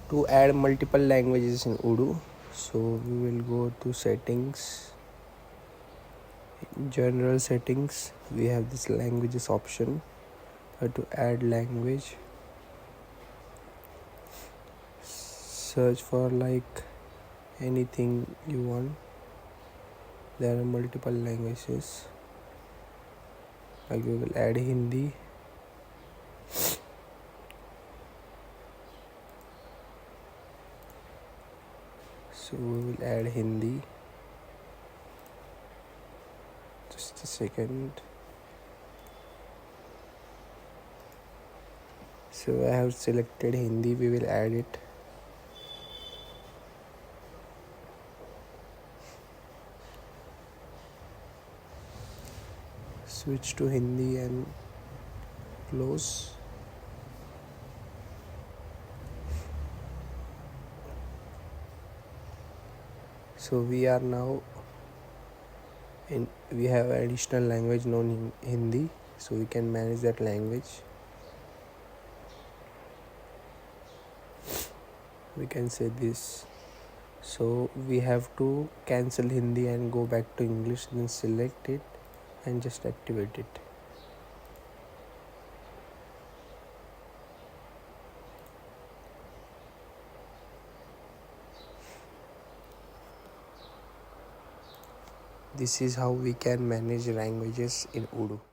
to add multiple languages in Odoo. So we will go to settings, general settings. We have this languages option. To add language, search for like anything you want. There are multiple languages, like we will add Hindi. So we will add Hindi. Just a second. So I have selected Hindi, we will add it. Switch to Hindi and close. So we are now we have additional language known in Hindi, so we can manage that language. We can say this. So we have to cancel Hindi and go back to English, then select it and just activate it. This is how we can manage languages in Odoo.